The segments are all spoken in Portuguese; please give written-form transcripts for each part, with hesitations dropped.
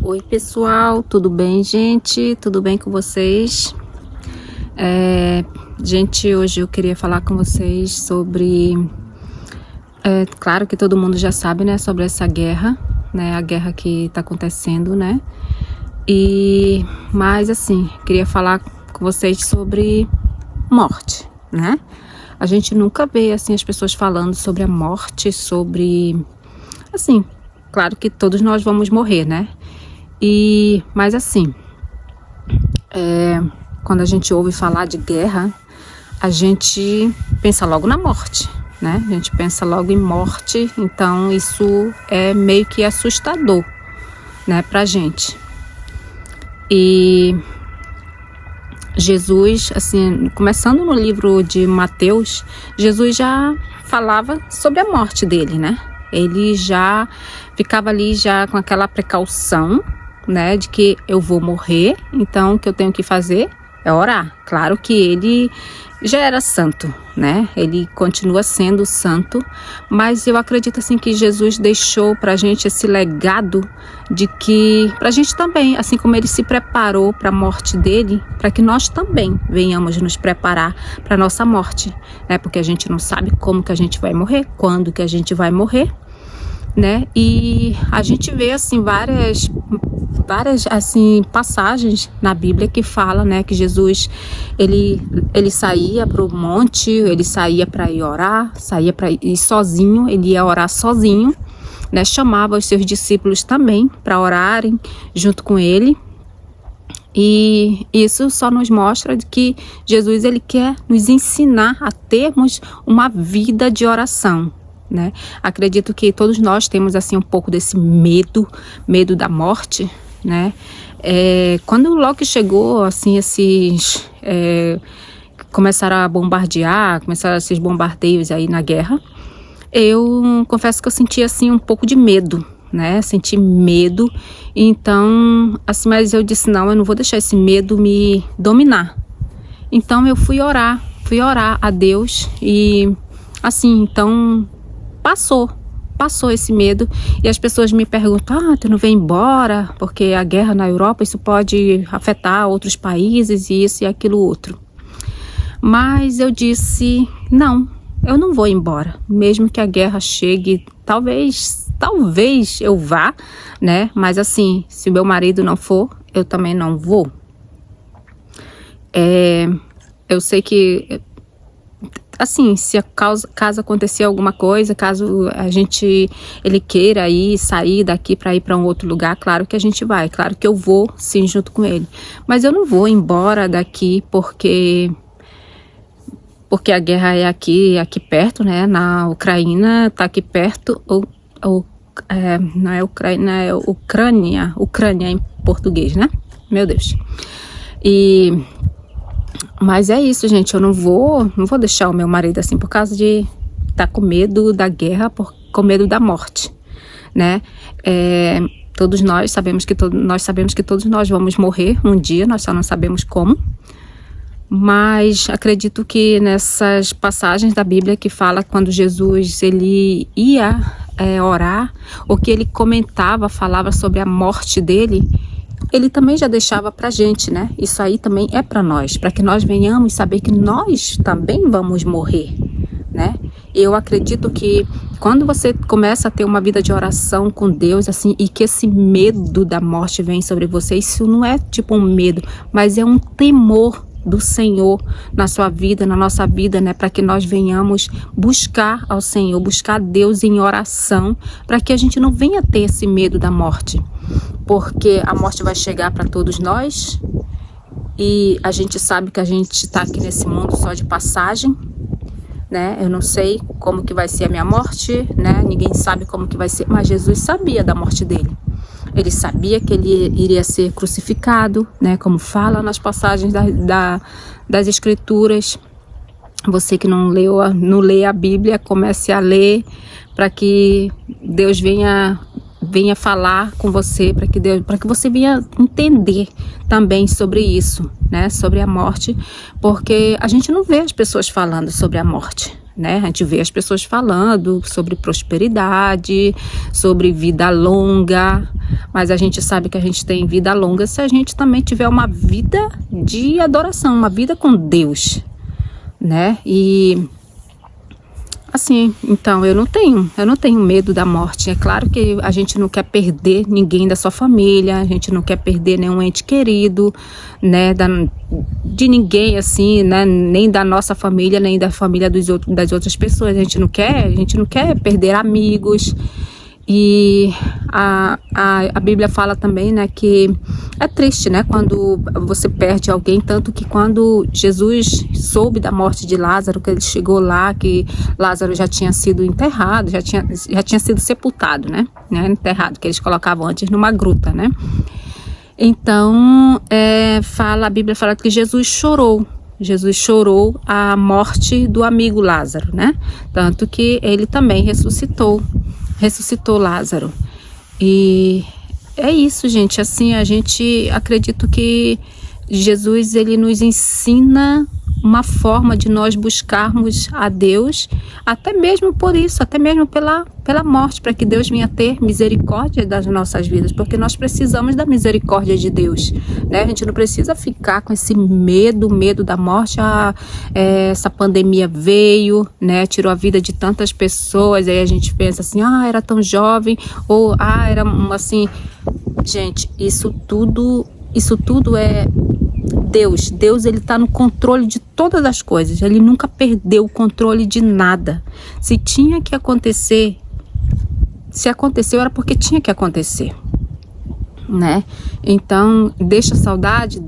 Oi pessoal, tudo bem gente? Tudo bem com vocês? Gente, hoje eu queria falar com vocês sobre... claro que todo mundo já sabe, né, sobre essa guerra, né, a guerra que está acontecendo, né? Mas assim, queria falar com vocês sobre morte, né? A gente nunca vê assim as pessoas falando sobre a morte, sobre... Assim, claro que todos nós vamos morrer, né? Mas assim, quando a gente ouve falar de guerra, a gente pensa logo na morte, né? A gente pensa logo em morte, então isso é meio que assustador, né, pra gente. E Jesus, assim, começando no livro de Mateus, Jesus já falava sobre a morte dele, né? Ele já ficava ali já com aquela precaução, né, de que eu vou morrer, então o que eu tenho que fazer é orar. Claro que ele já era santo, né, ele continua sendo santo, mas eu acredito assim que Jesus deixou pra gente esse legado de que, pra gente também, assim como ele se preparou para a morte dele, para que nós também venhamos nos preparar para nossa morte, né, porque a gente não sabe como que a gente vai morrer, quando que a gente vai morrer, né, e a gente vê assim várias assim passagens na Bíblia que fala, né, que Jesus ele saía para o monte, ele saía para ir orar, saía para ir sozinho, ele ia orar sozinho, né, chamava os seus discípulos também para orarem junto com ele. E isso só nos mostra que Jesus ele quer nos ensinar a termos uma vida de oração, né? Acredito que todos nós temos assim um pouco desse medo da morte, né? Quando logo que chegou assim esses começaram a bombardear, começaram esses bombardeios aí na guerra, eu confesso que eu senti assim um pouco de medo, né? Senti medo, então assim, mas eu disse não, eu não vou deixar esse medo me dominar. Então eu fui orar a Deus e assim, então passou esse medo, e as pessoas me perguntam, tu não vem embora, porque a guerra na Europa, isso pode afetar outros países, e isso e aquilo outro. Mas eu disse, não, eu não vou embora, mesmo que a guerra chegue, talvez eu vá, né, mas assim, se o meu marido não for, eu também não vou. Eu sei que assim, se caso acontecer alguma coisa, caso ele queira sair daqui para ir para um outro lugar, claro que a gente vai, claro que eu vou sim junto com ele, mas eu não vou embora daqui porque a guerra é aqui perto, né, na Ucrânia, tá aqui perto, não é Ucrânia, é Ucrânia em português, né, meu Deus. Mas é isso, gente, eu não vou deixar o meu marido assim por causa de estar com medo da guerra, com medo da morte, né? Todos nós sabemos que todos nós vamos morrer um dia, nós só não sabemos como. Mas acredito que nessas passagens da Bíblia que fala quando Jesus ele ia orar, ou que ele falava sobre a morte dele, ele também já deixava pra gente, né? Isso aí também é para nós, para que nós venhamos saber que nós também vamos morrer, né? Eu acredito que quando você começa a ter uma vida de oração com Deus, assim, e que esse medo da morte vem sobre você, isso não é tipo um medo, mas é um temor do Senhor na sua vida, na nossa vida, né, para que nós venhamos buscar ao Senhor, buscar Deus em oração, para que a gente não venha ter esse medo da morte, porque a morte vai chegar para todos nós e a gente sabe que a gente está aqui nesse mundo só de passagem, né? Eu não sei como que vai ser a minha morte, né? Ninguém sabe como que vai ser, mas Jesus sabia da morte dele. Ele sabia que ele iria ser crucificado, né? Como fala nas passagens das Escrituras. Você que não lê a Bíblia, comece a ler para que Deus venha falar com você, para que você venha entender também sobre isso, né? Sobre a morte, porque a gente não vê as pessoas falando sobre a morte, né? A gente vê as pessoas falando sobre prosperidade, sobre vida longa, mas a gente sabe que a gente tem vida longa se a gente também tiver uma vida de adoração, uma vida com Deus, né? E assim, então eu não tenho medo da morte. É claro que a gente não quer perder ninguém da sua família, a gente não quer perder nenhum ente querido, né, de ninguém assim, né, nem da nossa família, nem da família das outras pessoas. A gente não quer perder amigos. E a Bíblia fala também, né, que é triste, né, quando você perde alguém, tanto que quando Jesus soube da morte de Lázaro, que ele chegou lá, que Lázaro já tinha sido enterrado, já tinha sido sepultado, né, enterrado, que eles colocavam antes numa gruta, né. Então, a Bíblia fala que Jesus chorou a morte do amigo Lázaro, né, tanto que ele também ressuscitou Lázaro. E é isso, gente. Assim, a gente acredita que Jesus, ele nos ensina uma forma de nós buscarmos a Deus, até mesmo por isso, até mesmo pela morte, para que Deus venha ter misericórdia das nossas vidas, porque nós precisamos da misericórdia de Deus, né? A gente não precisa ficar com esse medo da morte. Essa pandemia veio, né? Tirou a vida de tantas pessoas, aí a gente pensa assim, era tão jovem, ou era assim. Gente, isso tudo é Deus. Deus, ele está no controle de todas as coisas. Ele nunca perdeu o controle de nada. Se tinha que acontecer, se aconteceu era porque tinha que acontecer, né? Então, deixa saudade,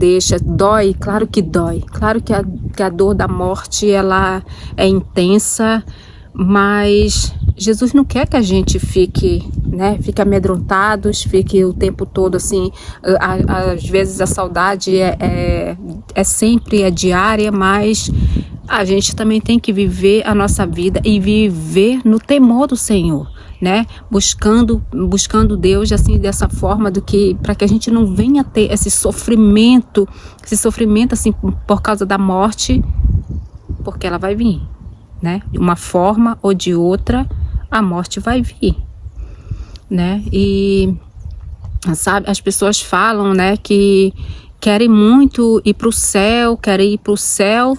dói, claro que dói. Claro que a dor da morte, ela é intensa, mas Jesus não quer que a gente fique amedrontados, fique o tempo todo assim. Às vezes a saudade é sempre diária, mas a gente também tem que viver a nossa vida e viver no temor do Senhor, né? Buscando Deus assim, dessa forma, para que a gente não venha ter esse sofrimento assim por causa da morte, porque ela vai vir, né? De uma forma ou de outra, a morte vai vir, né? E sabe, as pessoas falam, né, que querem muito ir para o céu,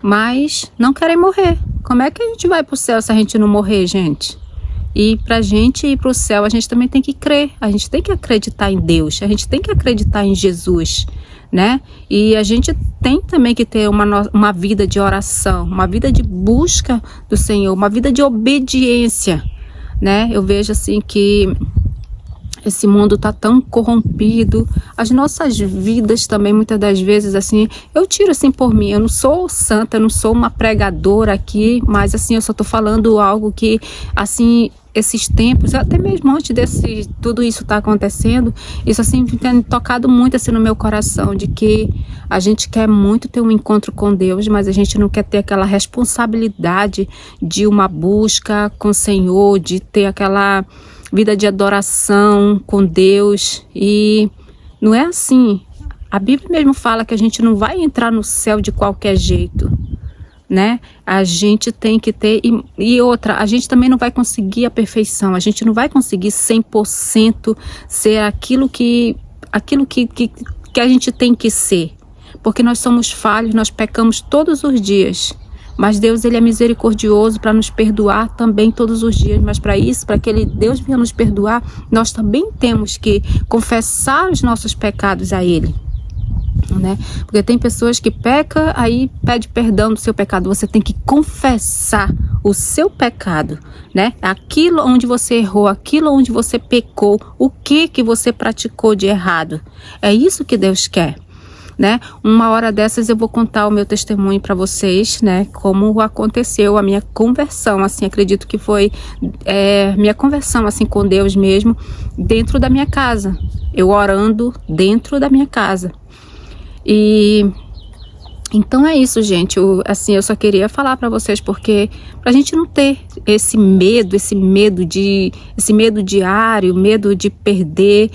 mas não querem morrer. Como é que a gente vai para o céu se a gente não morrer, gente? E para a gente ir para o céu, a gente também tem que crer, a gente tem que acreditar em Deus, a gente tem que acreditar em Jesus, né? E a gente tem também que ter uma vida de oração, uma vida de busca do Senhor, uma vida de obediência, né? Eu vejo assim que esse mundo tá tão corrompido, as nossas vidas também, muitas das vezes, assim, eu tiro assim por mim, eu não sou santa, eu não sou uma pregadora aqui, mas assim, eu só tô falando algo que, assim, esses tempos, até mesmo antes tudo isso tá acontecendo, isso assim tem tocado muito assim no meu coração, de que a gente quer muito ter um encontro com Deus, mas a gente não quer ter aquela responsabilidade de uma busca com o Senhor, de ter aquela vida de adoração com Deus. E não é assim. A Bíblia mesmo fala que a gente não vai entrar no céu de qualquer jeito, né? A gente tem que ter, e outra, a gente também não vai conseguir a perfeição, a gente não vai conseguir 100% ser aquilo que a gente tem que ser, porque nós somos falhos, nós pecamos todos os dias. Mas Deus, ele é misericordioso para nos perdoar também todos os dias. Mas para isso, para que Deus venha nos perdoar, nós também temos que confessar os nossos pecados a Ele, né? Porque tem pessoas que pecam, aí pede perdão do seu pecado. Você tem que confessar o seu pecado, né? Aquilo onde você errou, aquilo onde você pecou, o que você praticou de errado. É isso que Deus quer, né? Uma hora dessas eu vou contar o meu testemunho para vocês, né? Como aconteceu a minha conversão, assim, acredito que foi minha conversão, assim, com Deus mesmo, dentro da minha casa, eu orando dentro da minha casa. E então é isso, gente. Eu só queria falar para vocês, porque pra gente não ter esse medo diário, medo de perder.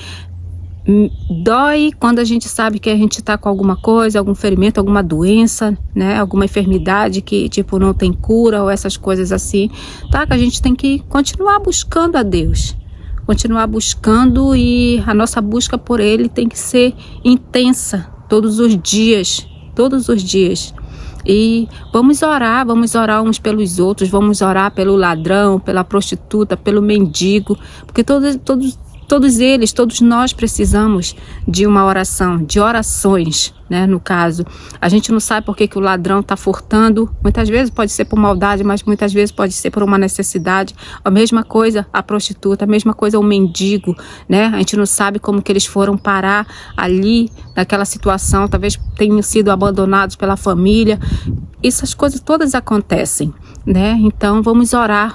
Dói quando a gente sabe que a gente tá com alguma coisa, algum ferimento, alguma doença, né? Alguma enfermidade que, tipo, não tem cura ou essas coisas assim, tá? Que a gente tem que continuar buscando a Deus. continuar buscando, e a nossa busca por Ele tem que ser intensa todos os dias, todos os dias. E vamos orar uns pelos outros, vamos orar pelo ladrão, pela prostituta, pelo mendigo, porque todos eles, todos nós precisamos de uma oração, de orações, né? No caso, a gente não sabe por que o ladrão está furtando, muitas vezes pode ser por maldade, mas muitas vezes pode ser por uma necessidade. A mesma coisa a prostituta, a mesma coisa o mendigo, né? A gente não sabe como que eles foram parar ali, naquela situação, talvez tenham sido abandonados pela família. Essas coisas todas acontecem, né? Então vamos orar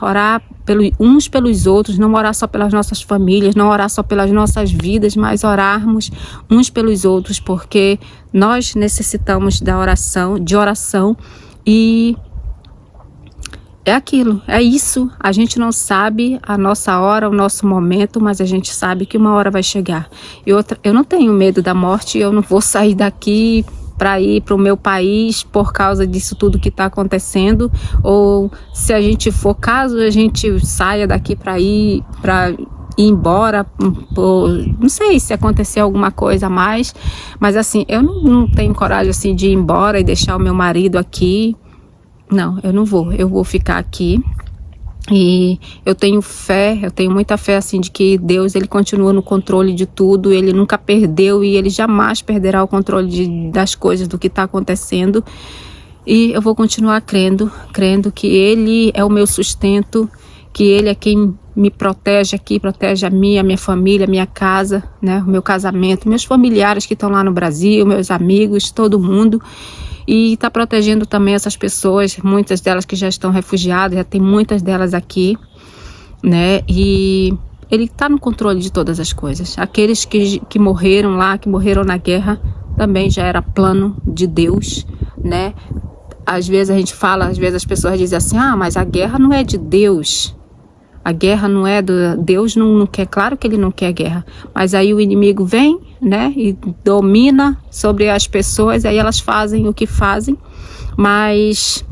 uns pelos outros, não orar só pelas nossas famílias, não orar só pelas nossas vidas, mas orarmos uns pelos outros, porque nós necessitamos de oração, e é aquilo, é isso. A gente não sabe a nossa hora, o nosso momento, mas a gente sabe que uma hora vai chegar. E outra, eu não tenho medo da morte, eu não vou sair daqui para ir para o meu país por causa disso tudo que está acontecendo, ou se a gente for, caso a gente saia daqui para ir embora, não sei se acontecer alguma coisa a mais, mas assim, eu não tenho coragem assim de ir embora e deixar o meu marido aqui. Não, eu vou ficar aqui. E eu tenho muita fé assim de que Deus, ele continua no controle de tudo, ele nunca perdeu e ele jamais perderá o controle das coisas, do que está acontecendo. E eu vou continuar crendo que Ele é o meu sustento, que Ele é quem me protege aqui, protege a minha família, a minha casa, né, o meu casamento, meus familiares que estão lá no Brasil, meus amigos, todo mundo. E está protegendo também essas pessoas, muitas delas que já estão refugiadas, já tem muitas delas aqui, né? E Ele está no controle de todas as coisas. Aqueles que morreram lá, que morreram na guerra, também já era plano de Deus, né? Às vezes a gente fala, às vezes as pessoas dizem assim, mas a guerra não é de Deus. A guerra não é do... Deus não quer, claro que Ele não quer guerra. Mas aí o inimigo vem, né, e domina sobre as pessoas, aí elas fazem o que fazem. Mas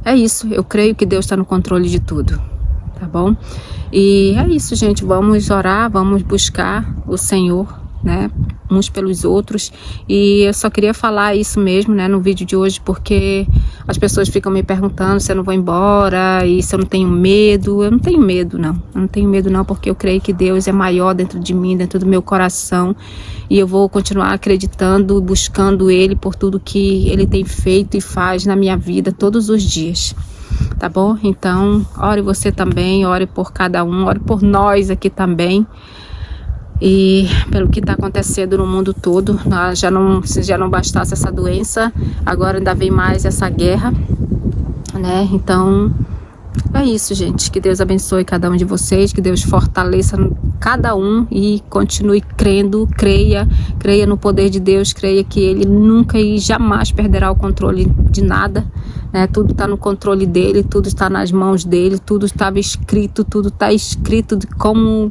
é isso, eu creio que Deus está no controle de tudo, tá bom? E é isso, gente, vamos orar, vamos buscar o Senhor, né, uns pelos outros. E eu só queria falar isso mesmo, né, no vídeo de hoje, porque as pessoas ficam me perguntando se eu não vou embora e se eu não tenho medo. Eu não tenho medo, não. Eu não tenho medo, não, porque eu creio que Deus é maior dentro de mim, dentro do meu coração. E eu vou continuar acreditando, buscando Ele por tudo que Ele tem feito e faz na minha vida todos os dias. Tá bom? Então, ore você também, ore por cada um, ore por nós aqui também. E pelo que está acontecendo no mundo todo, se já não bastasse essa doença, agora ainda vem mais essa guerra, né? Então é isso, gente, que Deus abençoe cada um de vocês, que Deus fortaleça cada um e continue crendo, creia no poder de Deus, creia que Ele nunca e jamais perderá o controle de nada, né? Tudo está no controle dEle, tudo está nas mãos dEle, tudo estava escrito, tudo está escrito de como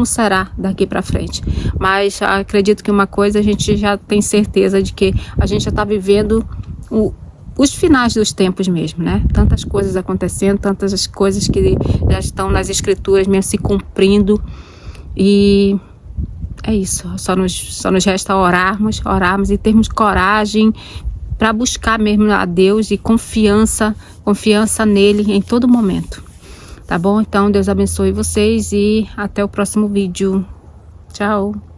será daqui para frente. Mas acredito que uma coisa a gente já tem certeza de que a gente já está vivendo os finais dos tempos mesmo, né? Tantas coisas acontecendo, tantas coisas que já estão nas escrituras mesmo se cumprindo. E é isso, só nos resta orarmos e termos coragem para buscar mesmo a Deus e confiança nele em todo momento. Tá bom? Então Deus abençoe vocês e até o próximo vídeo. Tchau!